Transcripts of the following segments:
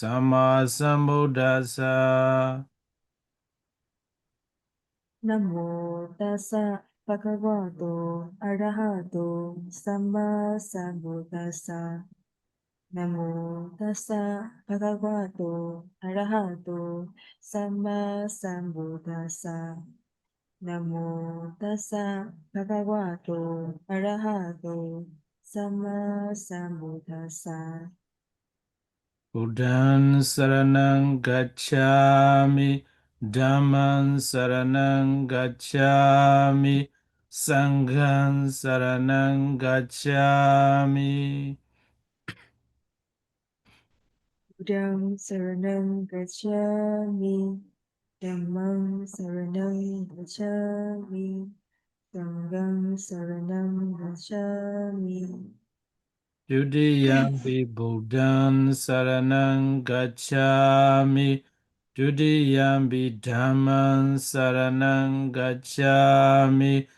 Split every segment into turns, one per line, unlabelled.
Sama Sambuddhassa.
Namo tassa bhagavato arahato samma sambuddhassa. Namo tassa bhagavato arahato samma sambuddhassa. Namo tassa bhagavato arahato samma sambuddhassa.
Buddhaṃ saranang gacchāmi, Dhammam saranang gacchāmi, Sangham saranang gacchāmi.
Buddhaṃ saranam gacchāmi, Dhammam saranam gacchāmi, Sangham saranam gacchāmi.
Dutiyampi Buddhaṃ saranang gacchāmi, Dutiyampi Dhammam saranang gacchāmi,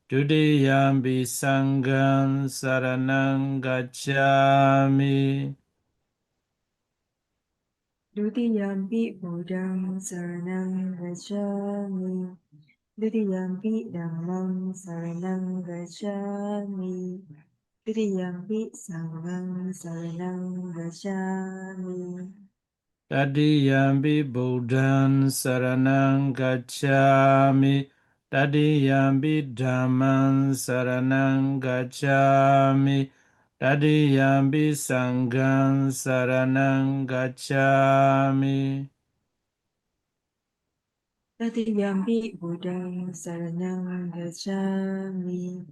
Dutiyampi Sangham saranang gacchāmi.
Dutiyampi Buddhaṃ saranam gacchāmi, Dutiyampi Dhammam saranam gacchāmi, Dutiyampi Sangham saranam gacchāmi.
Tadiyampi Buddhaṃ saranang gacchāmi, Tadiyampi Dhammam saranang gacchāmi, Tadiyampi Sangham saranang gacchāmi.
Tatiyampi Buddhaṃ saranam gacchāmi,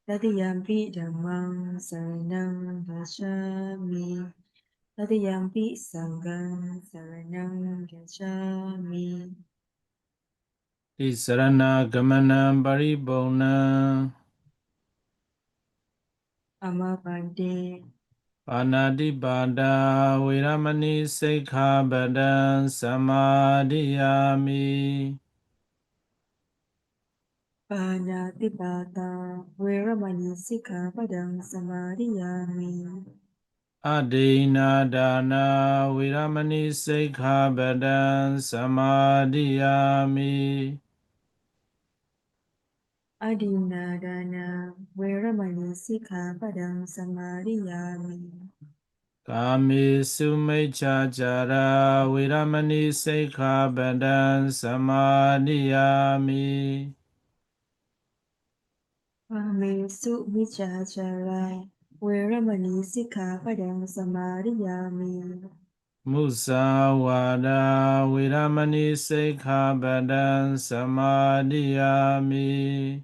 Tatiyampi Dhammam saranam gacchāmi, Tatiyampi Sangham saranam gacchāmi.
Tisarana gamanam paripurna,
Amabhante,
Panadipada Viramani Sikkhapada Samadhiyami.
Panatipata, Veramani Sikkhapadam Samadhiyami.
Adina dana Viramani Sikkhapada Samadhiyami.
Adinadana, Veramani Sikkhapadam Samadhiyami.
Kamisu Mecchācara Viramani Sikkhapada Samadhiyami.
Kamesu Vichachara, Veramani Sikkhapadam Samadhiyami.
Musawada Viramani Sikkhapada Samadhiyami.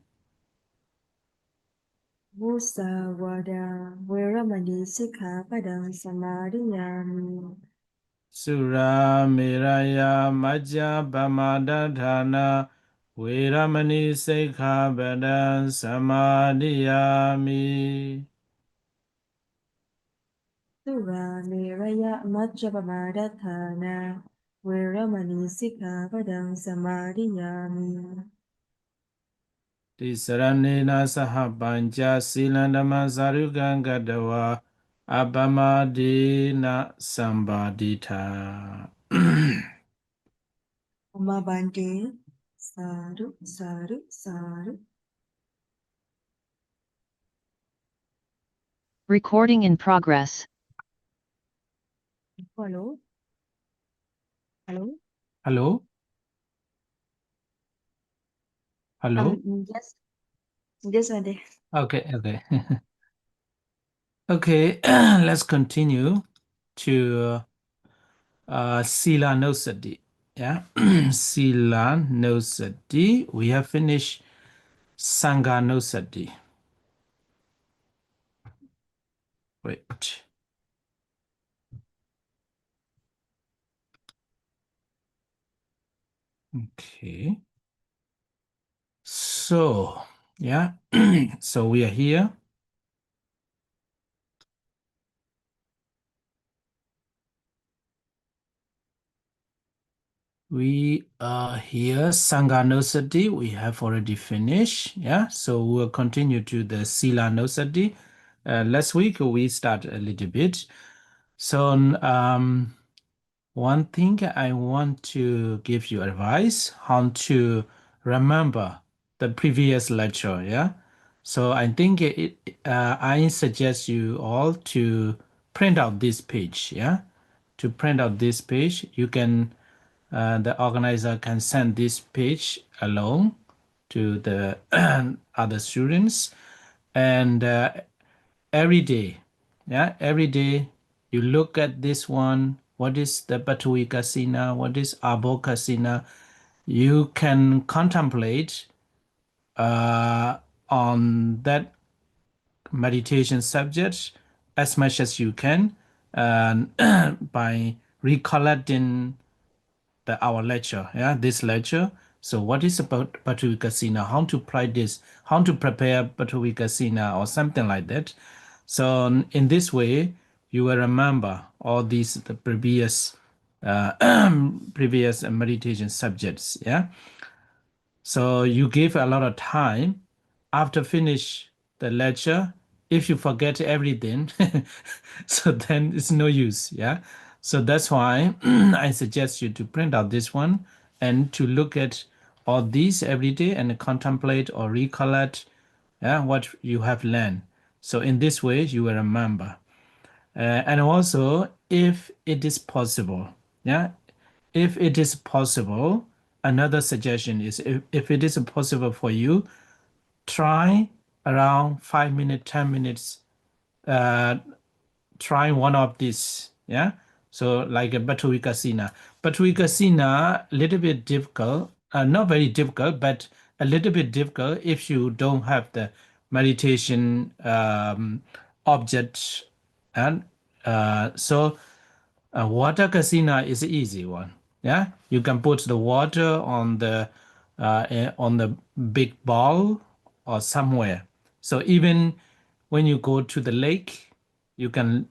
Musawada, Veramani Sikkhapadam Samadhiyami.
Sura Miraya Majjapamadatthana Viramani Sikkhapada Samadhiyami.
Sura Niraya Majjapamadatthana, Veramani Sikkhapadam Samadhiyami.
Tisaranena saha panca silandama sarukang gadawa apamadina sambadita.
Amabhante, Sadhu, Sadhu, Sadhu.
Recording in progress.
Hello? Hello?
Hello? Hello?
Yes, yes, Ade.
Okay, okay. Okay, let's continue to Sīlānussati. Yeah, Sīlānussati. We have finished Sanghanussati. Wait. Okay. So, yeah, so we are here. We are here, Sanghanussati, we have already finished. Yeah, so we'll continue to the Sīlānussati. Last week we started a little bit. So, one thing I want to give you advice how to remember the previous lecture. Yeah. So I think I suggest you all to print out this page. Yeah. To print out this page, you can the organizer can send this page along to the other students, and every day, yeah, every day you look at this one. What is the Batui Kasina? What is Abo Kasina? You can contemplate on that meditation subject as much as you can, and by recollecting our lecture, yeah, this lecture. So what is about Batu Kasina? How to practice? How to prepare Batu Kasina or something like that. So in this way, you will remember all these the previous previous meditation subjects. Yeah. So you give a lot of time after finish the lecture. If you forget everything, so then it's no use. Yeah. So that's why I suggest you to print out this one and to look at all these every day and contemplate or recollect, yeah, what you have learned. So in this way, you will remember. And also, if it is possible, yeah, if it is possible, another suggestion is if it is possible for you, try around 5 minutes, 10 minutes, uh, try one of these. Yeah. So like a Batui Kasina. Batui Kasina, a little bit difficult, not very difficult, but a little bit difficult if you don't have the meditation object. And so water Kasina is an easy one. Yeah, you can put the water on the big bowl or somewhere. So even when you go to the lake, you can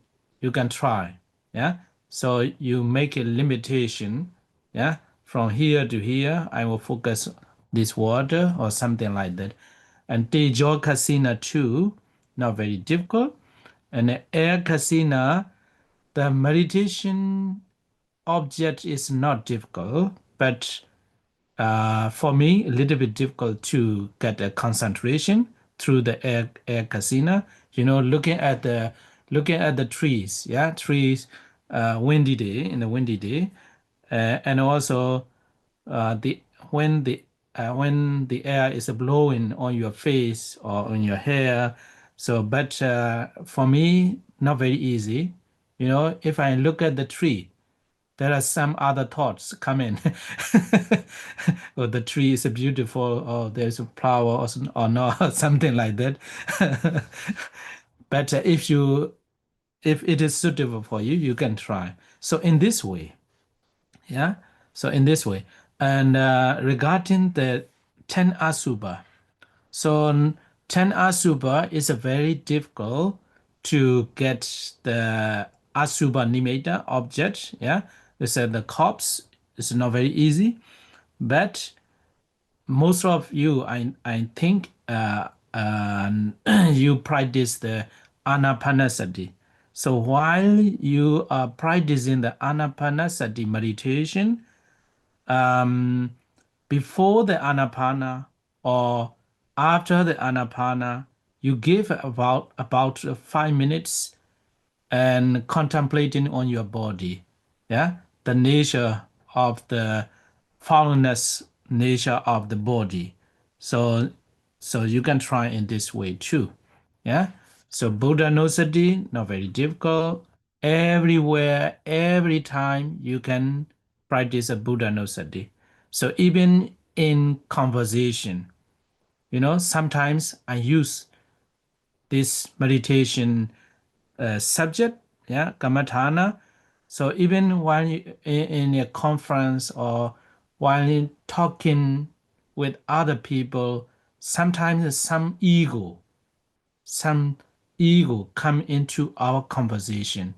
try. Yeah. So you make a limitation. Yeah. From here to here, I will focus this water or something like that. And Tejo Kasina too, not very difficult. And the air Kasina, the meditation object is not difficult, but for me, a little bit difficult to get a concentration through the air casino. You know, looking at the trees, yeah, trees, windy day in the windy day, and also the when the air is blowing on your face or on your hair. So, but for me, not very easy. You know, if I look at the tree, there are some other thoughts come in. Oh, the tree is beautiful, or there's a flower, or not, something like that. But if it is suitable for you, you can try. So in this way, yeah. So in this way, and regarding the 10 asubha, so 10 asubha is a very difficult to get the asubha nimitta object. Yeah, they said the corpse is not very easy, but most of you, I think, you practice the anapanasati. So while you are practicing the anapanasati meditation, um, before the anapana or after the anapana, you give about 5 minutes and contemplating on your body, yeah, the nature of the foulness nature of the body. So you can try in this way too, yeah. So Buddha Nosati, not very difficult. Everywhere, every time you can practice a Buddha Nosati. So even in conversation, you know, sometimes I use this meditation subject, yeah, Kamatana. So even while in a conference or while talking with other people, sometimes some ego come into our conversation.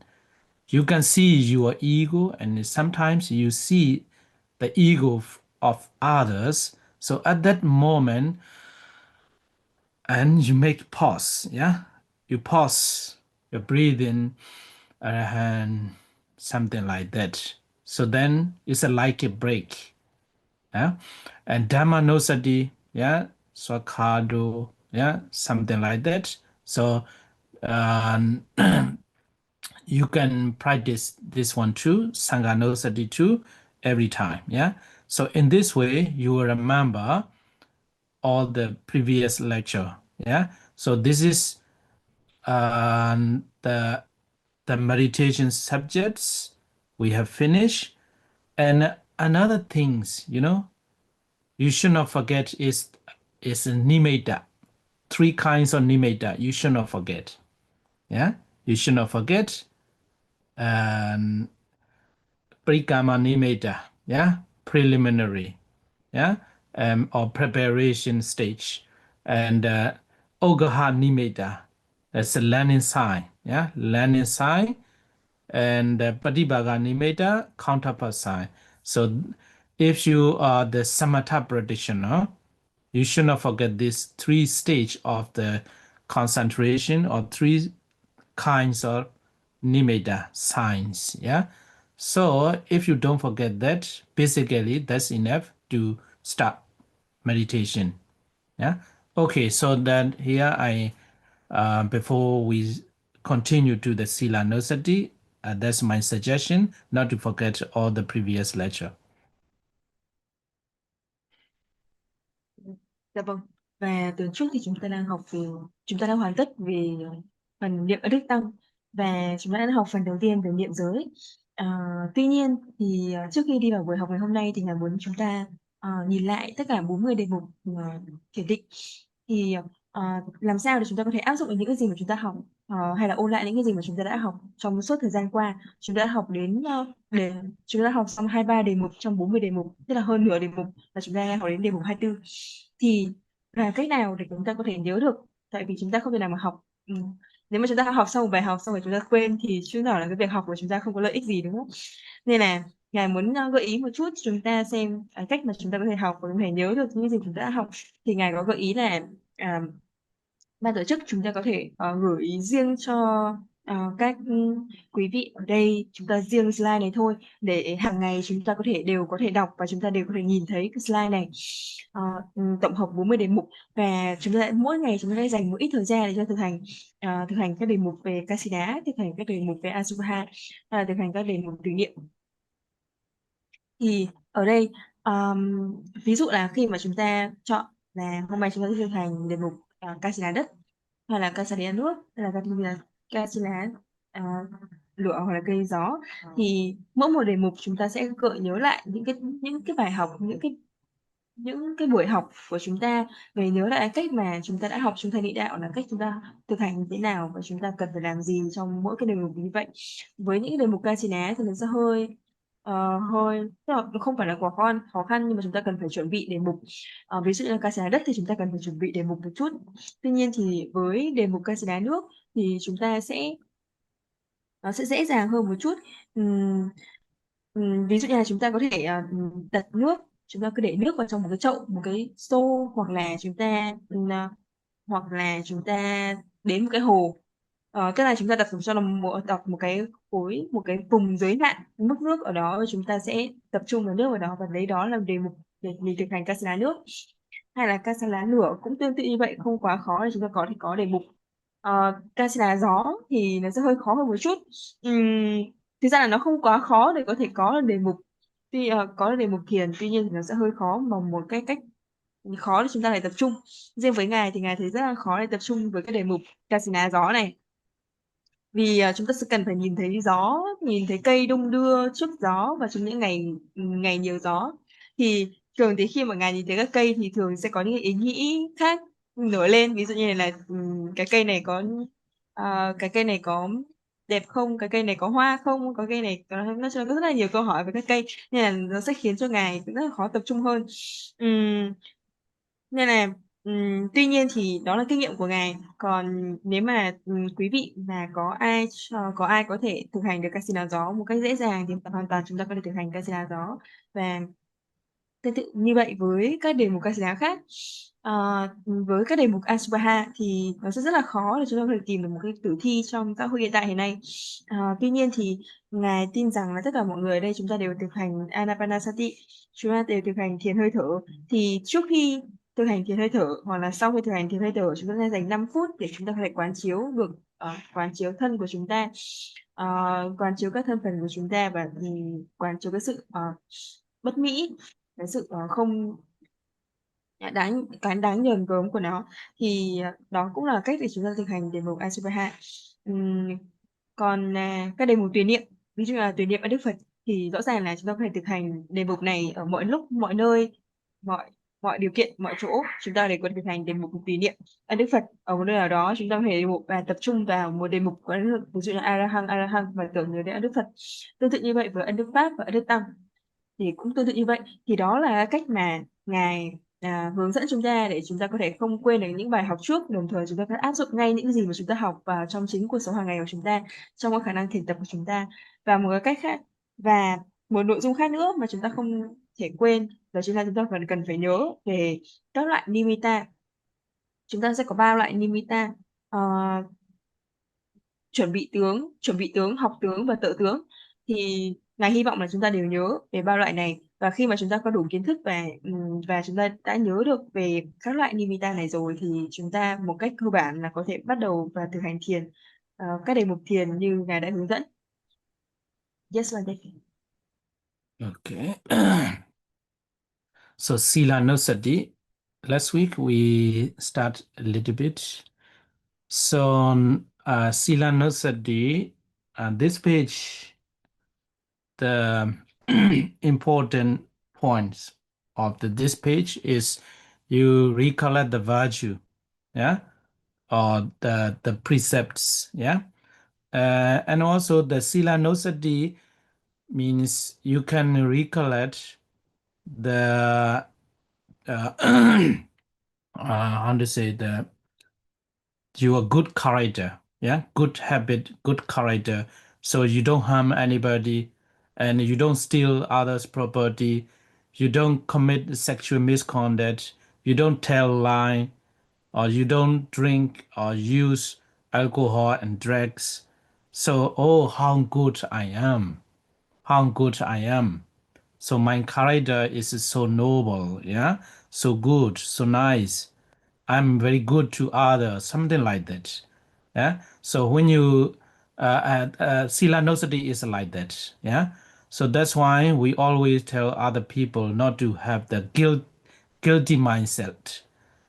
You can see your ego, and sometimes you see the ego of others. So at that moment, and you make pause, yeah, you pause your breathing and something like that. So then it's like a break. Yeah? And Dhammanussati, yeah, Swakado, yeah, something like that. So you can practice this one too, Sanghanussati too, every time. Yeah. So in this way, you will remember all the previous lecture. Yeah. So this is the meditation subjects we have finished. And another things, you should not forget is nimitta. 3 kinds of nimitta you should not forget. Yeah. You should not forget. And Prikama nimitta, yeah, preliminary, yeah, or preparation stage, and Ogaha nimitta, that's a learning sign, yeah, learning sign, and Patibaga nimitta, counterpart sign. So, if you are the Samatha practitioner, you should not forget these 3 stages of the concentration, or 3 kinds of nimitta signs. Yeah. So if you don't forget that, basically that's enough to start meditation. Yeah. Okay. So then here before we continue to the Sīlānussati, that's my suggestion, not to forget all the previous lecture.
Dạ vâng. Và tuần trước thì chúng ta đang hoàn tất về phần niệm ấn đức tăng, và chúng ta đã học phần đầu tiên về niệm giới. Tuy nhiên thì trước khi đi vào buổi học ngày hôm nay thì Ngài muốn chúng ta nhìn lại tất cả 40 đề mục thiền định. Thì làm sao để chúng ta có thể áp dụng được những cái gì mà chúng ta học, hay là ôn lại những cái gì mà chúng ta đã học trong suốt thời gian qua. Chúng ta đã học chúng ta học xong 23 đề mục trong 40 đề mục, tức là hơn nửa đề mục là chúng ta đang học đến đề mục 24. Thì làm cách nào để chúng ta có thể nhớ được? Tại vì chúng ta không thể nào mà học nếu mà chúng ta học xong một bài học xong rồi chúng ta quên thì chứng tỏ là cái việc học của chúng ta không có lợi ích gì, đúng không? Nên là Ngài muốn gợi ý một chút chúng ta xem cách mà chúng ta có thể học và có thể nhớ được những gì chúng ta đã học. Thì Ngài có gợi ý là ban tổ chức chúng ta có thể gửi ý riêng cho các quý vị ở đây, chúng ta riêng slide này thôi, để hàng ngày chúng ta đều có thể đọc và chúng ta đều có thể nhìn thấy cái slide này. Tổng hợp 40 đề mục, và mỗi ngày chúng ta sẽ dành một ít thời gian để cho thực hành các đề mục về Kasina, thực hành các đề mục về Asubha, thực hành các đề mục từ niệm. Thì ở đây ví dụ là khi mà chúng ta chọn là hôm nay chúng ta sẽ thực hành đề mục Kasina đất, hay là Kasina nước, hay là Kasina lửa, hoặc là cây gió, thì mỗi một đề mục chúng ta sẽ gợi nhớ lại những cái bài học, những cái buổi học của chúng ta, về nhớ lại cách mà chúng ta đã học chúng ta địa đạo, là cách chúng ta thực hành như thế nào và chúng ta cần phải làm gì trong mỗi cái đề mục như vậy. Với những cái đề mục Kasina thì nó sẽ tức là nó không phải là quá khó khăn, nhưng mà chúng ta cần phải chuẩn bị đề mục. Ví dụ như là Kasina đất thì chúng ta cần phải chuẩn bị đề mục một chút. Tuy nhiên thì với đề mục Kasina nước thì nó sẽ dễ dàng hơn một chút. Ví dụ như là chúng ta có thể đặt nước, chúng ta cứ để nước vào trong một cái chậu, một cái xô, hoặc là chúng ta đến một cái hồ. Tức là chúng ta đặt cho nó đặt một cái vùng giới hạn mức nước ở đó, chúng ta sẽ tập trung vào nước ở đó và lấy đó làm đề mục để mình thực hành Kasina nước. Hay là Kasina lửa cũng tương tự như vậy, không quá khó, để chúng ta có thể có đề mục. Kasina gió thì nó sẽ hơi khó hơn một chút. Thực ra là nó không quá khó để có thể có được đề mục, có được đề mục thiền, tuy nhiên thì nó sẽ hơi khó bằng một cái cách khó để chúng ta phải tập trung. Riêng với Ngài thì Ngài thấy rất là khó để tập trung với cái đề mục Kasina gió này, vì chúng ta sẽ cần phải nhìn thấy gió, nhìn thấy cây đung đưa trước gió, và trong những ngày nhiều gió thì thường thì khi mà Ngài nhìn thấy các cây thì thường sẽ có những ý nghĩ khác nổi lên. Ví dụ như là cái cây này có đẹp không, cái cây này có hoa không, cái cây này nó có rất là nhiều câu hỏi về các cây, nên là nó sẽ khiến cho Ngài rất là khó tập trung hơn. Nên là tuy nhiên thì đó là kinh nghiệm của Ngài. Còn nếu mà quý vị mà có ai có thể thực hành được Kasina gió một cách dễ dàng thì hoàn toàn chúng ta có thể thực hành Kasina gió. Và Tương tự như vậy với các đề mục Kasina khác. Với các đề mục Asubha thì nó sẽ rất là khó để chúng ta có thể tìm được một cái tử thi trong xã hội hiện tại hiện nay. Tuy nhiên thì Ngài tin rằng là tất cả mọi người ở đây chúng ta đều thực hành Anapanasati, chúng ta đều thực hành thiền hơi thở. Thì trước khi thực hành thiền hơi thở hoặc là sau khi thực hành thiền hơi thở, chúng ta sẽ dành 5 phút để chúng ta có thể quán chiếu được quán chiếu thân của chúng ta, quán chiếu các thân phần của chúng ta và quán chiếu cái sự bất mỹ, cái sự không đáng nhờn gớm của nó. Thì đó cũng là cách để chúng ta thực hành đề mục Asubha. Còn các đề mục tùy niệm, ví dụ là tùy niệm ở Đức Phật, thì rõ ràng là chúng ta có thể thực hành đề mục này ở mọi lúc, mọi nơi, mọi điều kiện, mọi chỗ. Chúng ta để có thể thực hành đề mục tùy niệm ở Đức Phật ở một nơi nào đó. Chúng ta có thể đề mục và tập trung vào một đề mục của Đức Phật, ví dụ như Arahang và tưởng nhớ đến Đức Phật. Tương tự như vậy với ân Đức Pháp và ân Đức Tăng thì cũng tương tự như vậy. Thì đó là cách mà Ngài hướng dẫn chúng ta để chúng ta có thể không quên được những bài học trước, đồng thời chúng ta có thể áp dụng ngay những gì mà chúng ta học vào trong chính cuộc sống hàng ngày của chúng ta, trong cái khả năng thiền tập của chúng ta. Và một cái cách khác, và một nội dung khác nữa mà chúng ta không thể quên, đó chính là chúng ta cần phải nhớ về các loại nimitta. Chúng ta sẽ có 3 loại nimitta: chuẩn bị tướng, học tướng và tự tướng. Thì Ngài hy vọng là chúng ta đều nhớ về 3 loại này, và khi mà chúng ta có đủ kiến thức và chúng ta đã nhớ được về các loại nimitta này rồi thì chúng ta một cách cơ bản là có thể bắt đầu và thực hành thiền, các đề mục thiền như Ngài đã hướng dẫn. Yes, Vande.
Okay. So Sīlānussati, last week we start a little bit. So Sīlānussati, this page, the important points of this page is you recollect the virtue, yeah, or the precepts, yeah, and also the Sīlānussati means you can recollect the how to say, your good character, yeah, good habit, good character, so you don't harm anybody and you don't steal others' property, you don't commit sexual misconduct, you don't tell lie, or you don't drink or use alcohol and drugs. So, oh, how good I am, how good I am. So my character is so noble, yeah, so good, so nice. I'm very good to others, something like that. Yeah. So when you Sīlānussati is like that. Yeah. So that's why we always tell other people not to have the guilty mindset.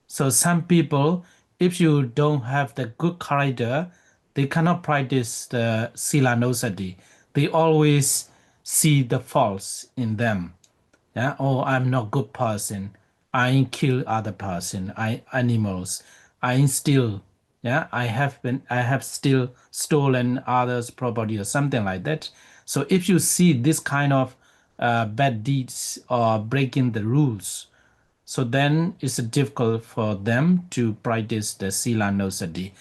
So some people, if you don't have the good character, they cannot practice the Sīlānussati. They always see the faults in them. Yeah, oh, I'm not good person. I kill other person. I animals. I steal. Yeah, I have still stolen others' property or something like that. So if you see this kind of bad deeds or breaking the rules, so then it's difficult for them to practice the Sīlānussati.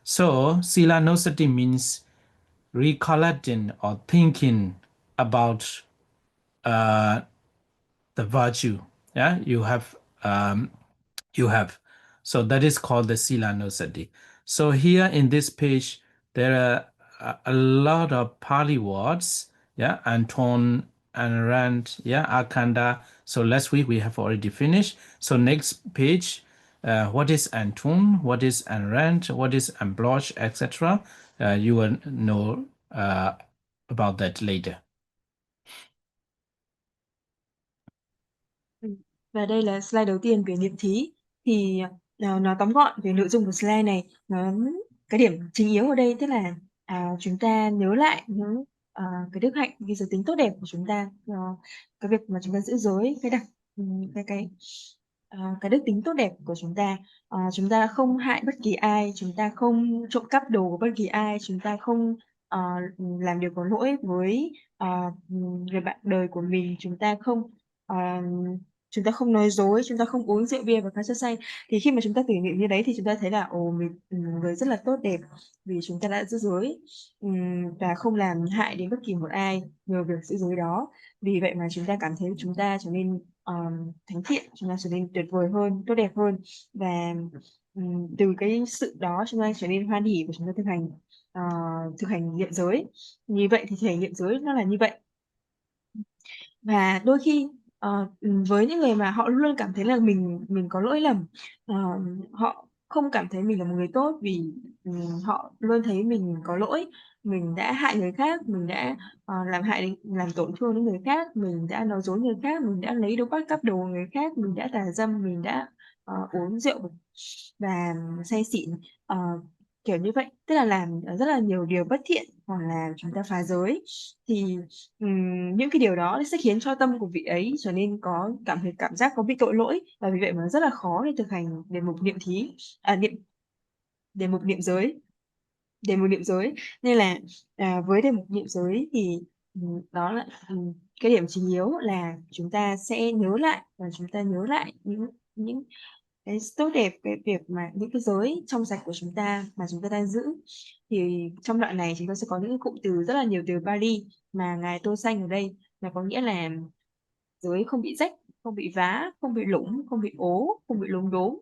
So Sīlānussati means recollecting or thinking about the virtue, yeah, you have. So that is called the Sīlānussati. So here in this page there are a lot of Pali words, yeah, Anton, Anurand, yeah, Akanda. So last week we have already finished. So next page, what is Anton, what is Anurand, what is Ambloch, etc. You will know about that later.
Và đây là slide đầu tiên về niệm thí. Thì nó tóm gọn về nội dung của slide này. Cái điểm chính yếu ở đây tức là chúng ta nhớ lại những cái đức hạnh, cái giới tính tốt đẹp của chúng ta, cái việc mà chúng ta giữ giới, cái đức tính tốt đẹp của chúng ta không hại bất kỳ ai, chúng ta không trộm cắp đồ của bất kỳ ai, chúng ta không làm điều có lỗi với người bạn đời của mình, chúng ta không nói dối, chúng ta không uống rượu bia và khá chất say. Thì khi mà chúng ta tưởng niệm như đấy thì chúng ta thấy là mình người rất là tốt đẹp vì chúng ta đã giữ giới và không làm hại đến bất kỳ một ai nhờ việc giữ giới đó. Vì vậy mà chúng ta cảm thấy chúng ta trở nên thánh thiện, chúng ta trở nên tuyệt vời hơn, tốt đẹp hơn. Và từ cái sự đó chúng ta trở nên hoan hỉ và chúng ta thực hành niệm giới. Như vậy thì thể niệm giới nó là như vậy. Và đôi khi với những người mà họ luôn luôn cảm thấy là mình có lỗi lầm, họ không cảm thấy mình là một người tốt vì họ luôn thấy mình có lỗi, mình đã hại người khác, mình đã làm tổn thương đến người khác, mình đã nói dối người khác, mình đã lấy đâu bắt cắp đồ của người khác, mình đã tà dâm, mình đã uống rượu và say xỉn, ờ, kiểu như vậy. Tức là làm rất là nhiều điều bất thiện hoặc là chúng ta phá giới. Thì những cái điều đó sẽ khiến cho tâm của vị ấy trở nên cảm giác có bị tội lỗi, và vì vậy mà rất là khó để thực hành đề mục niệm thí niệm đề mục niệm giới. Đề mục niệm giới nên là với đề mục niệm giới thì đó là cái điểm chính yếu là chúng ta sẽ nhớ lại, và chúng ta nhớ lại những cái tốt đẹp, cái việc mà những cái giới trong sạch của chúng ta mà chúng ta đang giữ. Thì trong đoạn này chúng ta sẽ có những cụm từ, rất là nhiều từ Pali mà ngài Tô Xanh ở đây là có nghĩa là giới không bị rách, không bị vá, không bị lủng, không bị ố, không bị lốm đốm.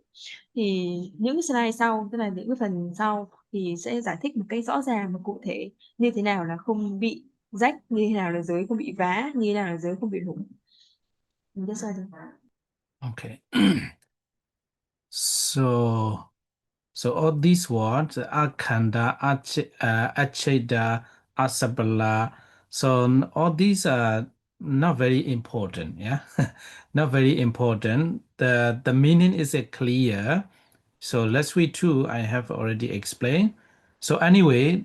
Thì những slide sau, tức là những cái phần sau thì sẽ giải thích một cách rõ ràng và cụ thể như thế nào là không bị rách, như thế nào là giới không bị vá, như thế nào là giới không bị lủng. Mình just slide thôi.
Okay. So all these words, Akhanda, Acheda, Asabala, so all these are not very important, yeah? Not very important. The meaning is clear. So let's read through. I have already explained. So anyway,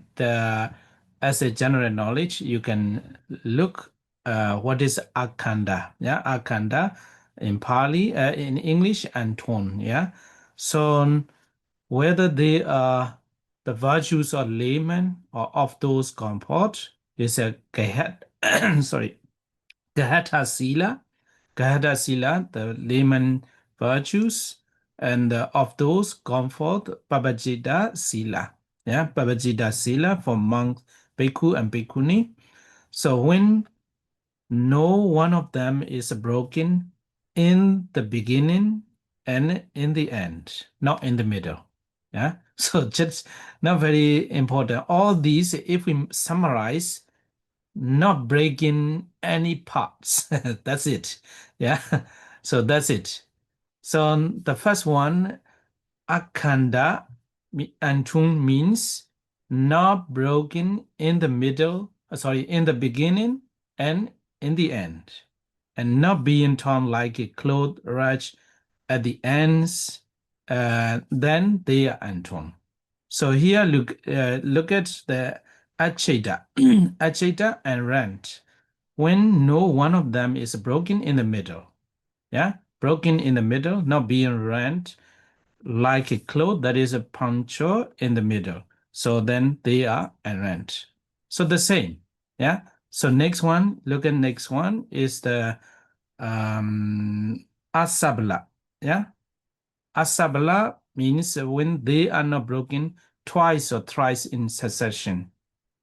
as a general knowledge, you can look what is Akhanda, yeah? Akhanda in Pali, in English, and tone, yeah? So whether they are the virtues of layman or of those comfort is a sorry, Gahata Sila, the layman virtues, and of those comfort Babajida Sila. Yeah, Babajida Sila for monks, Bhikkhu and Bhikkhuni. So when no one of them is broken in the beginning and in the end, not in the middle. Yeah, so just not very important. All these, if we summarize, not breaking any parts. That's it. Yeah, so that's it. So the first one, Akhanda Antung means not broken in the middle, in the beginning and in the end, and not being torn like a cloth rash at the ends, then they are Antung. So here look at the Acheta, Acheta and Rent. When no one of them is broken in the middle, yeah, broken in the middle, not being rent like a cloth that is a puncture in the middle. So then they are errant. So the same, yeah. So next one, look at next one is the asabla, yeah. Asabla means when they are not broken twice or thrice in succession,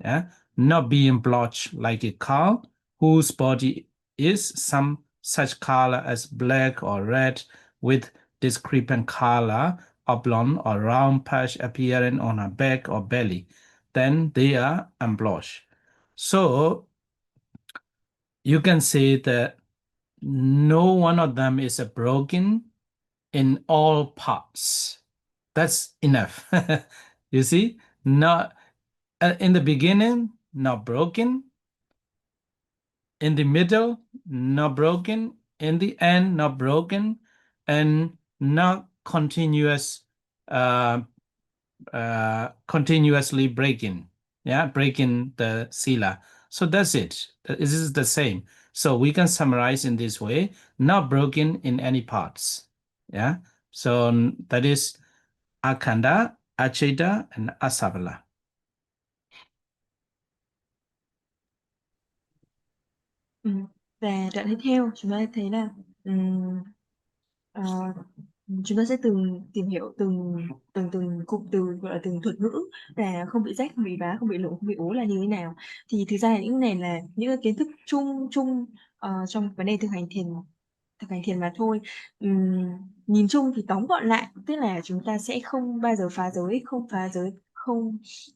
yeah, not being blotched like a cow whose body is some such color as black or red with discrepant color or blonde or round patch appearing on her back or belly, then they are unblotched. So you can say that no one of them is broken in all parts. That's enough. You see, not in the beginning, not broken. In the middle, not broken. In the end, not broken, and not continuously breaking. Yeah, breaking the sila. So that's it. This is the same. So we can summarize in this way: not broken in any parts. Yeah. So that is Akhanda, Acheta, and Asabala.
Và đoạn tiếp theo chúng ta thấy là ờ, chúng ta sẽ tìm hiểu từng cụm từ, gọi là từng thuật ngữ, là không bị rách, không bị vá, không bị lủng, không bị ố là như thế nào. Thì thực ra là những này là những cái kiến thức chung chung trong vấn đề thực hành thực hành thiền mà thôi. Nhìn chung thì tóm gọn lại, tức là chúng ta sẽ không bao giờ phá giới,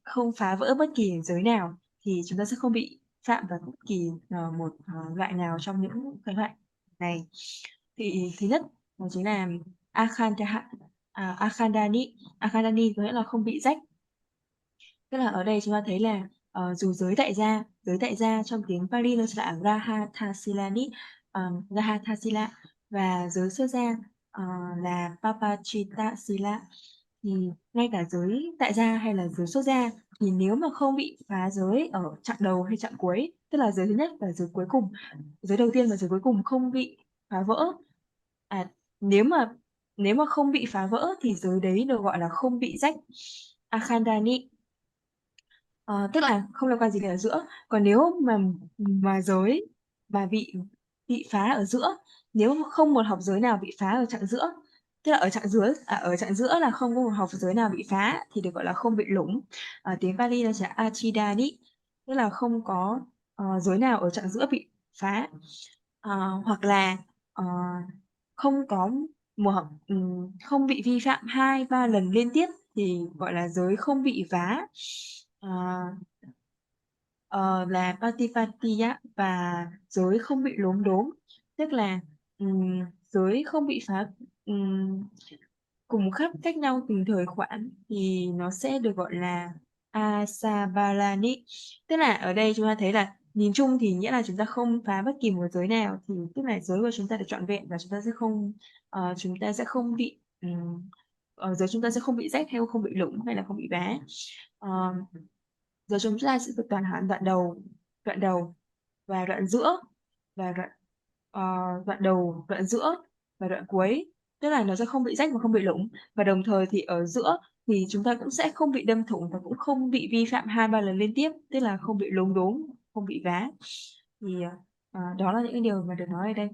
không phá vỡ bất kỳ giới nào, thì chúng ta sẽ không bị phạm vào bất kỳ một loại nào trong những cái loại này. Thì thứ nhất đó chính là akhandani có nghĩa là không bị rách. Tức là ở đây chúng ta thấy là dù giới tại gia trong tiếng Pali nó sẽ là Rahathasila, và giới xuất gia là Papachita thì ngay cả giới tại gia hay là giới xuất gia thì nếu mà không bị phá giới ở chặng đầu hay chặng cuối, tức là giới thứ nhất và giới cuối cùng, giới đầu tiên và giới cuối cùng không bị phá vỡ, nếu mà không bị phá vỡ thì giới đấy được gọi là không bị rách, akhandani. Tức là không liên quan gì cả ở giữa. Còn nếu mà giới mà bị phá ở giữa, nếu mà không một học giới nào bị phá ở chặng giữa, tức là ở chặng giữa là không có một học giới nào bị phá thì được gọi là không bị lủng. Tiếng Pali nó sẽ achidani, tức là không có giới nào ở chặng giữa bị phá. Hoặc là ờ, không có không bị vi phạm 2-3 lần liên tiếp thì gọi là giới không bị phá. Là Patipatiya và giới không bị lốm đốm, tức là giới không bị phá cùng khắp cách nhau từng thời khoản thì nó sẽ được gọi là Asabalani. Tức là ở đây chúng ta thấy là nhìn chung thì nghĩa là chúng ta không phá bất kỳ một giới nào, thì tức là giới của chúng ta được trọn vẹn và chúng ta sẽ không bị giới chúng ta sẽ không bị rách hay không bị lủng hay là không bị vá. Giờ chúng ta sẽ được toàn hẳn đoạn đầu và đoạn giữa và đoạn đầu, đoạn giữa và đoạn cuối, tức là nó sẽ không bị rách và không bị lủng, và đồng thời thì ở giữa thì chúng ta cũng sẽ không bị đâm thủng và cũng không bị vi phạm 2-3 lần liên tiếp, tức là không bị lốm đốm, không bị vá. Thì đó là những điều mà được nói ở đây.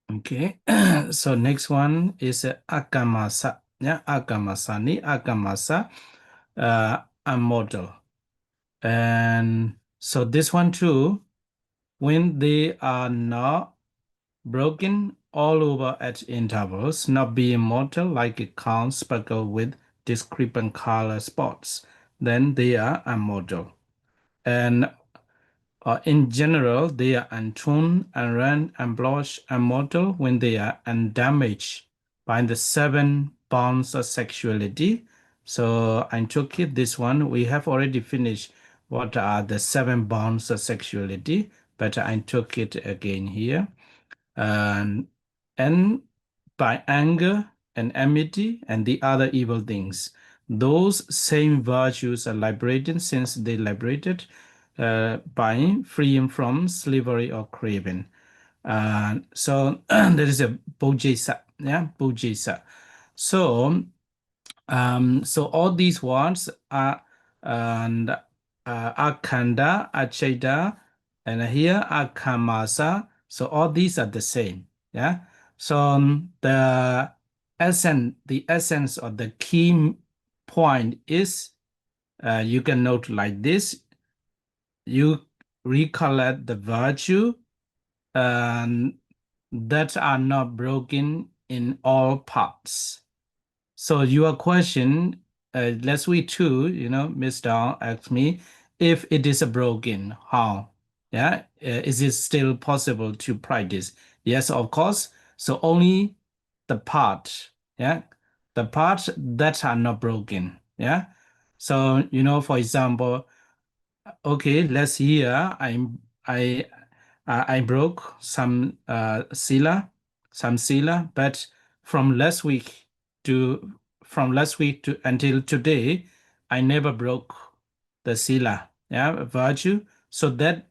Okay. So next one is akamasa. Yeah, akamasani, akamasa, a model. And so this one too, when they are not broken all over at intervals, not being mortal like a calm speckled with discrepant color spots, then they are immortal. And in general, they are untuned, unrun, unblushed, immortal when they are undamaged by the 7 bonds of sexuality. So I took it, this one, we have already finished what are the 7 bonds of sexuality, but I took it again here. And by anger and enmity and the other evil things. Those same virtues are liberated since they liberated by freeing from slavery or craving. So there is a bojesa, yeah, bojesa. So all these words are akanda, acheda, and here akamasa. So all these are the same. Yeah. So the essence of the key point is you can note like this. You recollect the virtue that are not broken in all parts. So your question, let's read two, Miss Dawn asked me, if it is broken, how? Yeah, is it still possible to practice? Yes, of course. So only the part, yeah, the parts that are not broken, yeah. So, for example, okay, let's hear, I broke some sila, but from last week to until today, I never broke the sila, yeah, virtue. So that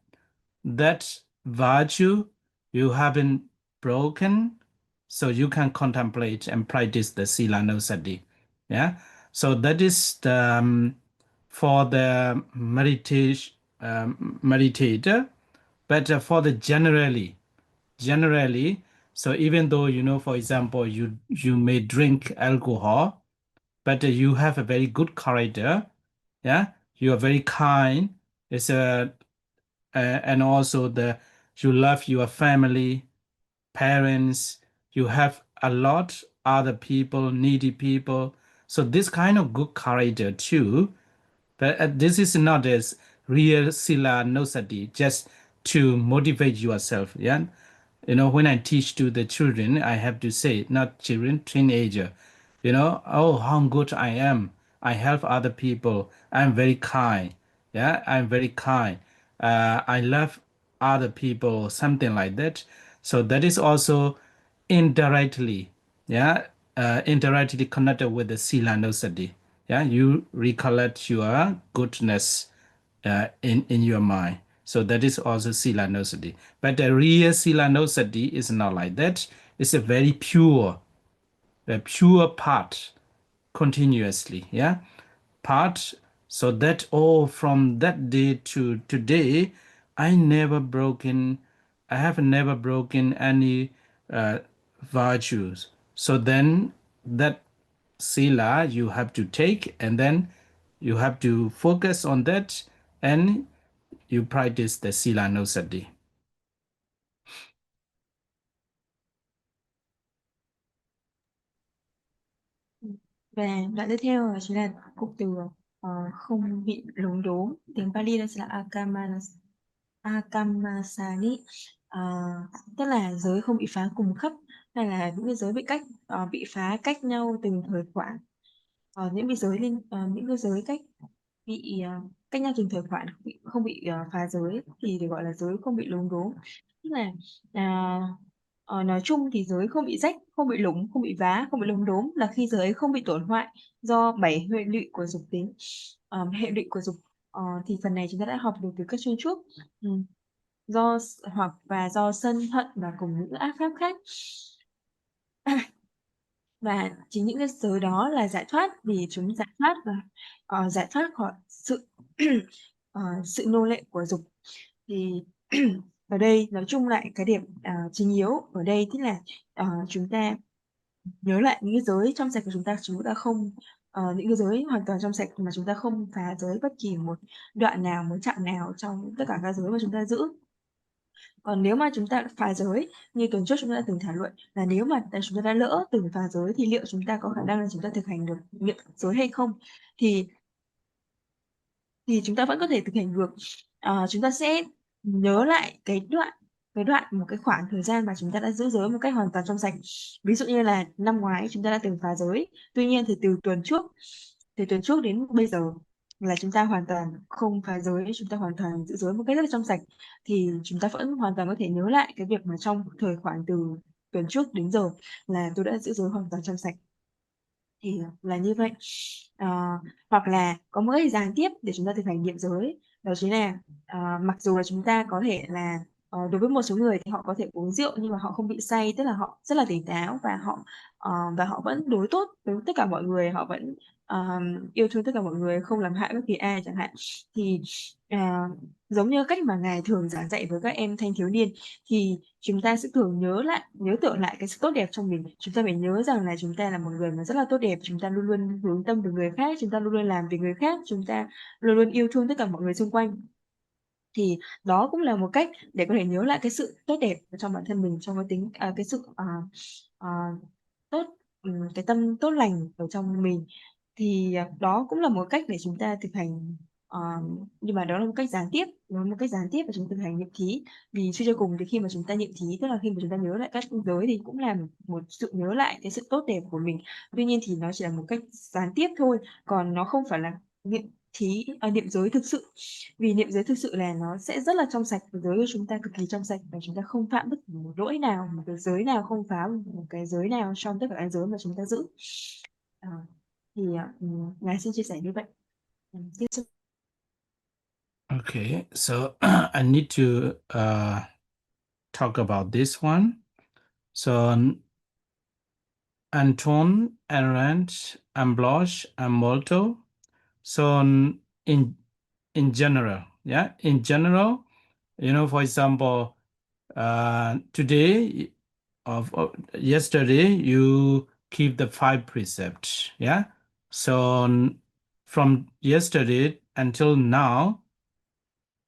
virtue you haven't broken, so you can contemplate and practice the Sīlānussati, yeah. So that is for the meditator, but for the generally, so even though, for example, you may drink alcohol, but you have a very good character, yeah, you are very kind, it's a and also you love your family, parents, you have a lot other people, needy people. So this kind of good character too. But this is not as real Sīlānussati, just to motivate yourself. Yeah, when I teach to the children, I have to say, not children, teenager. Oh, how good I am. I help other people. I'm very kind. Yeah, I'm very kind. I love other people, something like that. So that is also indirectly, yeah, indirectly connected with the Sīlānussati. Yeah, you recollect your goodness in your mind. So that is also Sīlānussati. But the real Sīlānussati is not like that. It's a very pure, the pure part continuously, yeah, part. So that from that day to today, I have never broken any virtues. So then that sila you have to take, and then you have to focus on that, and you practice the Sīlānussati.
Và đoạn tiếp theo đó chính là cụm từ không bị lúng đốm. Tiếng Pali đó chính là akamasani, tức là giới không bị phá cùng khắp, hay là những cái giới bị phá cách nhau từng thời khoản. Những cái giới cách nhau từng thời khoản không bị phá giới thì được gọi là giới không bị lúng đốm. Tức là nói chung thì giới không bị rách, không bị lủng, không bị vá, không bị lúng đốm là khi giới không bị tổn hoại do 7 hệ lụy của dục tính. Hệ lụy của dục thì phần này chúng ta đã học được từ các chương trước. Do sân hận và cùng những ác pháp khác. Và chính những cái giới đó là giải thoát, vì chúng giải thoát và giải thoát khỏi sự sự nô lệ của dục. Thì ở đây nói chung lại cái điểm chính yếu ở đây tức là chúng ta nhớ lại những cái giới trong sạch của chúng ta không những cái giới hoàn toàn trong sạch mà chúng ta không phá giới bất kỳ một đoạn nào, một chặng nào trong tất cả các giới mà chúng ta giữ. Còn nếu mà chúng ta phá giới, như tuần trước chúng ta đã từng thảo luận, là nếu mà chúng ta đã lỡ từng phá giới thì liệu chúng ta có khả năng là chúng ta thực hành được niệm giới hay không, thì chúng ta vẫn có thể thực hành được. Chúng ta sẽ nhớ lại cái đoạn một cái khoảng thời gian mà chúng ta đã giữ giới một cách hoàn toàn trong sạch. Ví dụ như là năm ngoái chúng ta đã từng phá giới, tuy nhiên thì từ tuần trước đến bây giờ là chúng ta hoàn toàn không phá giới, chúng ta hoàn toàn giữ giới một cách rất là trong sạch, thì chúng ta vẫn hoàn toàn có thể nhớ lại cái việc mà trong thời khoảng từ tuần trước đến giờ là tôi đã giữ giới hoàn toàn trong sạch. Thì là như vậy. Hoặc là có một cái gián tiếp để chúng ta thực hành niệm giới, đó chính là mặc dù là chúng ta có thể là đối với một số người thì họ có thể uống rượu nhưng mà họ không bị say, tức là họ rất là tỉnh táo và họ vẫn đối tốt với tất cả mọi người, họ vẫn yêu thương tất cả mọi người, không làm hại bất kỳ ai chẳng hạn. Thì giống như cách mà Ngài thường giảng dạy với các em thanh thiếu niên, thì chúng ta sẽ thường nhớ tưởng lại cái sự tốt đẹp trong mình. Chúng ta phải nhớ rằng là chúng ta là một người mà rất là tốt đẹp, chúng ta luôn luôn hướng tâm về người khác, chúng ta luôn luôn làm vì người khác, chúng ta luôn luôn yêu thương tất cả mọi người xung quanh. Thì đó cũng là một cách để có thể nhớ lại cái sự tốt đẹp trong bản thân mình, trong cái sự tốt, cái tâm tốt lành ở trong mình. Thì đó cũng là một cách để chúng ta thực hành, nhưng mà đó là một cách gián tiếp, và chúng ta thực hành niệm thí. Vì suy cho cùng thì khi mà chúng ta niệm thí, tức là khi mà chúng ta nhớ lại các giới, thì cũng là một sự nhớ lại cái sự tốt đẹp của mình. Tuy nhiên thì nó chỉ là một cách gián tiếp thôi, còn nó không phải là niệm giới thực sự. Vì niệm giới thực sự là nó sẽ rất là trong sạch, và giới của chúng ta cực kỳ trong sạch, và chúng ta không phạm bất kỳ một lỗi nào, một cái giới nào không phá, một cái giới nào trong tất cả các giới mà chúng ta giữ. Thì Ngài xin chia sẻ như vậy. Tiếp tục.
Okay, so I need to talk about this one. So Anton, Arendt, Ambloch, and Molto. So in general, yeah, in general, for example, today of yesterday you keep the 5 precepts, yeah. So from yesterday until now,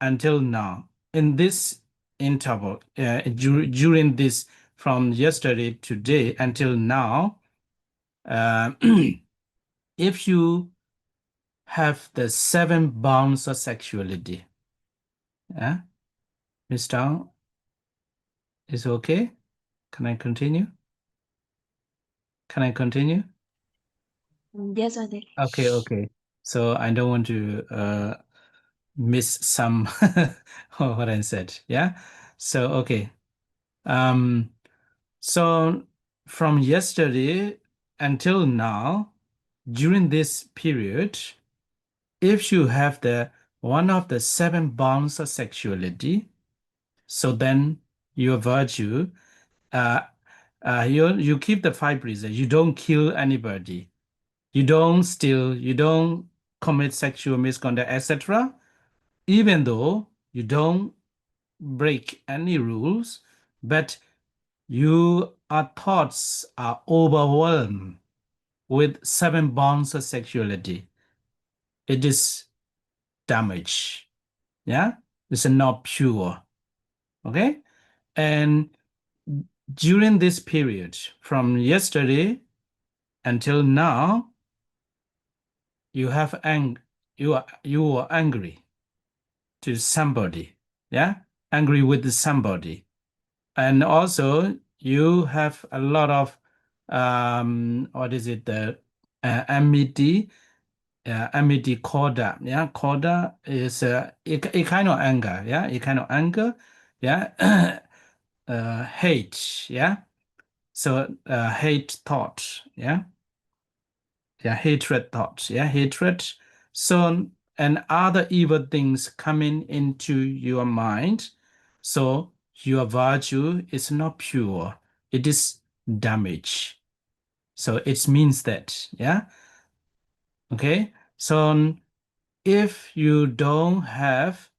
in this interval during this from yesterday today until now, if you have the 7 bounds of sexuality, Miss Tang, is okay? Can I continue? Can I continue?
Yes, I did.
Okay. So I don't want to miss some what I said. Yeah. So okay. So from yesterday until now, during this period, if you have the one of the 7 bounds of sexuality, so then your virtue, you keep the 5 precepts. You don't kill anybody. You don't steal. You don't commit sexual misconduct, etc. Even though you don't break any rules, but your thoughts are overwhelmed with 7 bonds of sexuality. It is damage. Yeah, it's not pure. Okay, and during this period, from yesterday until now, you have you are angry to somebody. Yeah, angry with somebody, and also you have a lot of what is it, the enmity, enmity coda. Yeah, coda is a kind of anger. Yeah, a kind of anger. Yeah. Hate. Yeah, so hate thought. Yeah, hatred thoughts. Yeah, hatred. So and other evil things coming into your mind. So your virtue is not pure. It is damage. So it means that, yeah. Okay. So if you don't have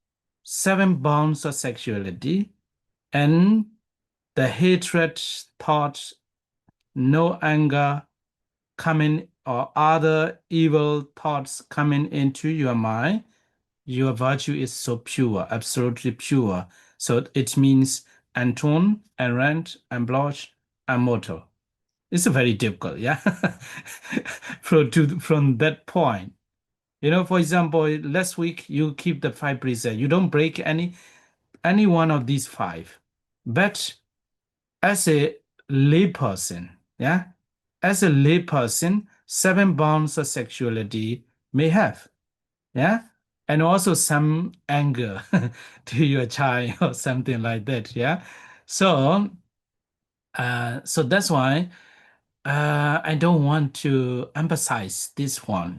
7 bonds of sexuality and the hatred thoughts, no anger coming or other evil thoughts coming into your mind, your virtue is so pure, absolutely pure. So it means Anton, errant, unblemished, immortal. It's very difficult, yeah. From that point, for example, last week you keep the 5 precepts. You don't break any one of these 5, but as a layperson, yeah, as a layperson, 7 bonds of sexuality may have, yeah, and also some anger to your child or something like that, yeah. So, so that's why I don't want to emphasize this one.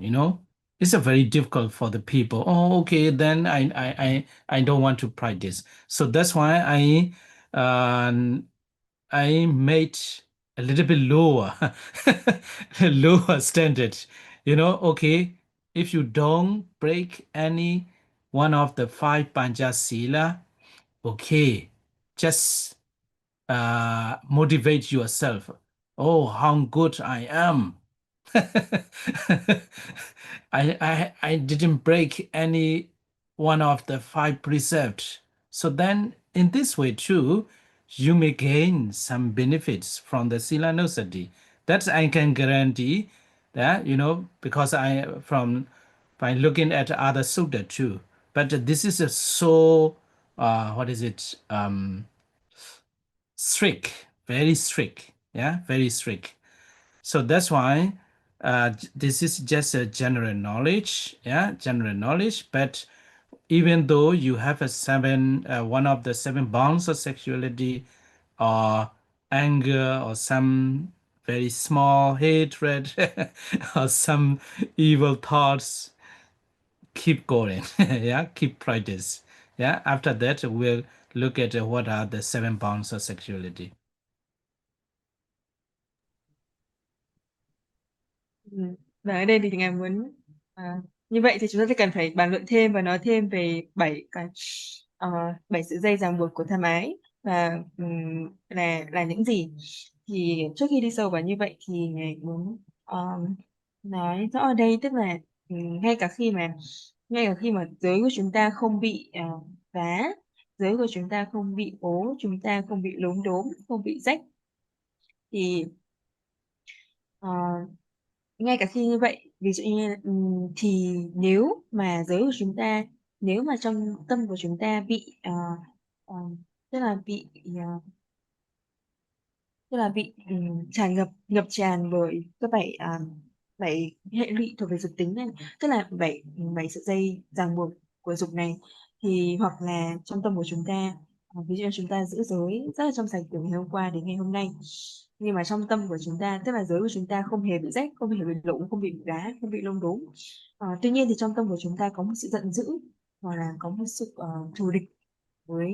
It's a very difficult for the people. Oh, okay, then I don't want to practice. So that's why I made a little bit lower, lower standard. Okay, if you don't break any one of the 5 Panchasila, okay, just motivate yourself. Oh, how good I am. I didn't break any one of the 5 precepts. So then in this way too, you may gain some benefits from the Sīlānussati. That I can guarantee that, because by looking at other sutta too. But this is so, what is it? Strict, very strict. Yeah, very strict. So that's why this is just a general knowledge. Yeah, general knowledge. But even though you have one of the 7 bonds of sexuality, or anger, or some very small hatred, or some evil thoughts, keep going. Yeah, keep practice. Yeah, after that we'll look at what are the 7 bonds of sexuality.
Và ở đây thì Ngài muốn như vậy thì chúng ta sẽ cần phải bàn luận thêm và nói thêm về 7 sự dây ràng buộc của tham ái và là những gì. Thì trước khi đi sâu vào như vậy thì Ngài muốn nói rõ ở đây, tức là ngay cả khi mà giới của chúng ta không bị vá, giới của chúng ta không bị ố, chúng ta không bị lốm đốm, không bị rách. Thì ngay cả khi như vậy, ví dụ như thì nếu mà giới của chúng ta, nếu mà trong tâm của chúng ta bị tức là bị tràn ngập tràn bởi các bảy hệ lụy thuộc về dục tính này, tức là bảy sợi dây ràng buộc của dục này, thì hoặc là trong tâm của chúng ta, ví dụ như chúng ta giữ giới rất là trong sạch từ ngày hôm qua đến ngày hôm nay, nhưng mà trong tâm của chúng ta, tức là giới của chúng ta không hề bị rách, không hề bị lủng, không bị đá, không bị lông đốm. Tuy nhiên thì trong tâm của chúng ta có một sự giận dữ, hoặc là có một sự thù địch với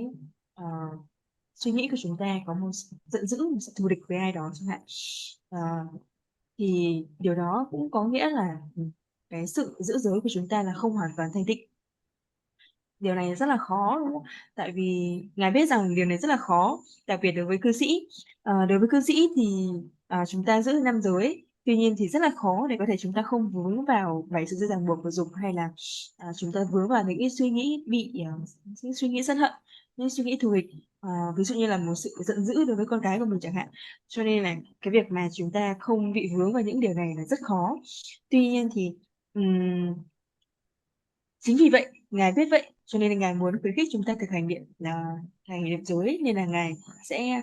suy nghĩ của chúng ta, có một sự giận dữ, một sự thù địch với ai đó chẳng hạn. Thì điều đó cũng có nghĩa là cái sự giữ giới của chúng ta là không hoàn toàn thanh tịnh. Điều này rất là khó, đúng không? Tại vì Ngài biết rằng điều này rất là khó, đặc biệt đối với cư sĩ. Đối với cư sĩ thì chúng ta giữ năm giới, tuy nhiên thì rất là khó để có thể chúng ta không vướng vào bảy sự ràng buộc của dục, hay là chúng ta vướng vào những cái suy nghĩ những suy nghĩ sân hận, những suy nghĩ thù địch, ví dụ như là một sự giận dữ đối với con cái của mình chẳng hạn. Cho nên là cái việc mà chúng ta không bị vướng vào những điều này là rất khó. Tuy nhiên thì chính vì vậy Ngài biết vậy, cho nên là Ngài muốn khuyến khích chúng ta thực hành niệm giới, nên là Ngài sẽ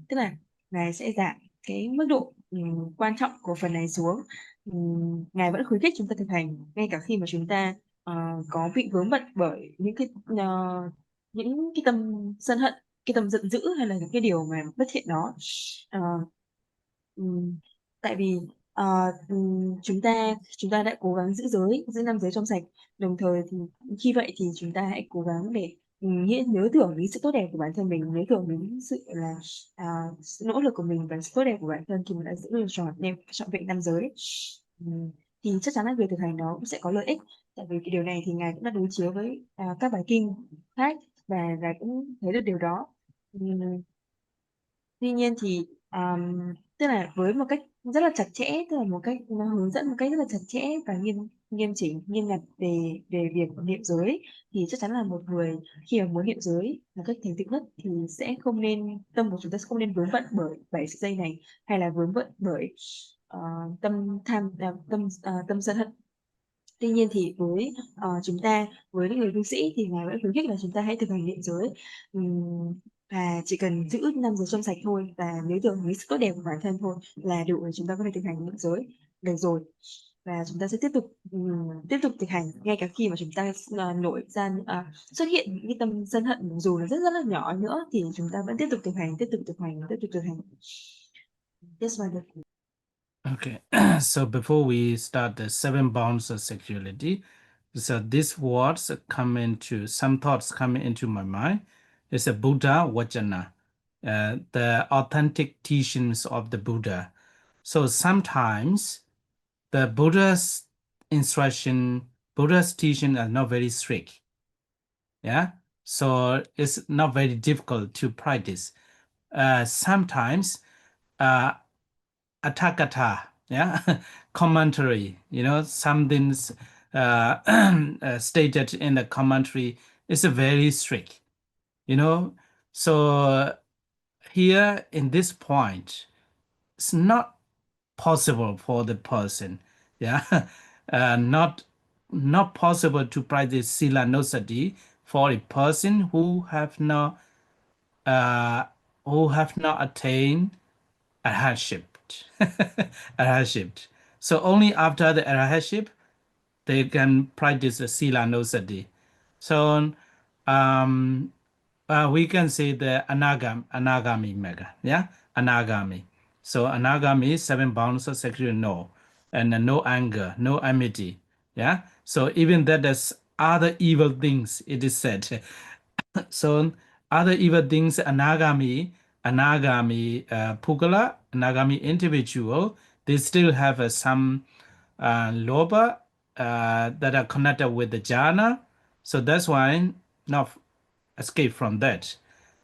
tức là Ngài sẽ giảm cái mức độ quan trọng của phần này xuống. Ngài vẫn khuyến khích chúng ta thực hành ngay cả khi mà chúng ta có bị vướng bận bởi những cái tâm sân hận, cái tâm giận dữ, hay là những cái điều mà bất thiện đó. Ờ, Tại vì chúng ta đã cố gắng giữ giới, giữ năm giới trong sạch, đồng thời thì khi vậy thì chúng ta hãy cố gắng để nhớ tưởng đến sự tốt đẹp của bản thân mình, nhớ tưởng đến sự nỗ lực của mình và sự tốt đẹp của bản thân khi mình đã giữ được trọn vẹn năm giới. Thì chắc chắn là việc thực hành đó cũng sẽ có lợi ích, tại vì cái điều này thì Ngài cũng đã đối chiếu với các bài kinh khác, và Ngài cũng thấy được điều đó. Tuy nhiên thì tức là với một cách rất là chặt chẽ, tức là một cách nó hướng dẫn một cách rất là chặt chẽ và nghiêm chỉnh, nghiêm ngặt về việc niệm giới, thì chắc chắn là một người khi mà muốn niệm giới một cách thành tựu nhất thì sẽ không nên, tâm của chúng ta sẽ không nên vướng bận bởi bảy sợi dây này, hay là vướng bận bởi tâm tham tâm sân hận. Tuy nhiên thì với chúng ta, với những người tu sĩ, thì Ngài vẫn khuyến khích là chúng ta hãy thực hành niệm giới, và chỉ cần giữ năm giới trong sạch thôi, và nhớ tưởng những sự tốt đẹp của bản thân thôi là đủ để chúng ta có thể thực hành niệm giới được rồi. Và chúng ta sẽ tiếp tục thực hành ngay cả khi mà chúng ta xuất hiện những cái tâm sân hận, dù là rất rất là nhỏ nữa, thì chúng ta vẫn tiếp tục thực hành, tiếp tục thực hành, tiếp tục thực hành. Yes, Father.
Okay, so before we start the 7 bounds of sexuality, so these words come into, some thoughts coming into my mind. It's a Buddha Vajana, the authentic teachings of the Buddha. So sometimes the Buddha's instruction, Buddha's teaching are not very strict. Yeah, so it's not very difficult to practice. Sometimes Atakatha, yeah, commentary, something's stated in the commentary is very strict, so here in this point, it's not possible for the person, yeah, not possible to practice Sīlānussati for a person uh, who have not attained arahantship. Arahantship. So only after the arahantship, they can practice the Sīlānussati. So we can say the anagami mega, yeah, anagami. So anagami, 7 bounds of sexual no, and no anger, no enmity, yeah. So even that there's other evil things, it is said. So other evil things, anagami pugala, anagami individual, they still have some loba that are connected with the jhana. So that's why not escape from that.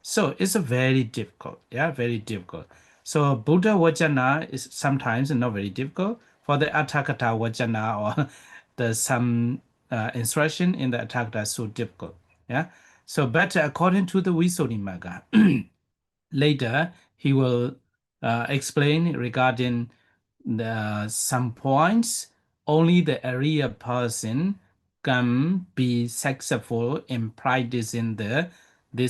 So it's a very difficult, yeah, very difficult. So Buddha Vajana is sometimes not very difficult. For the Atakata Vajana or the some instruction in the Atakata is so difficult. Yeah. So, but according to the Visuddhimagga, later he will explain regarding some points. Only the Arya person can be successful in practicing the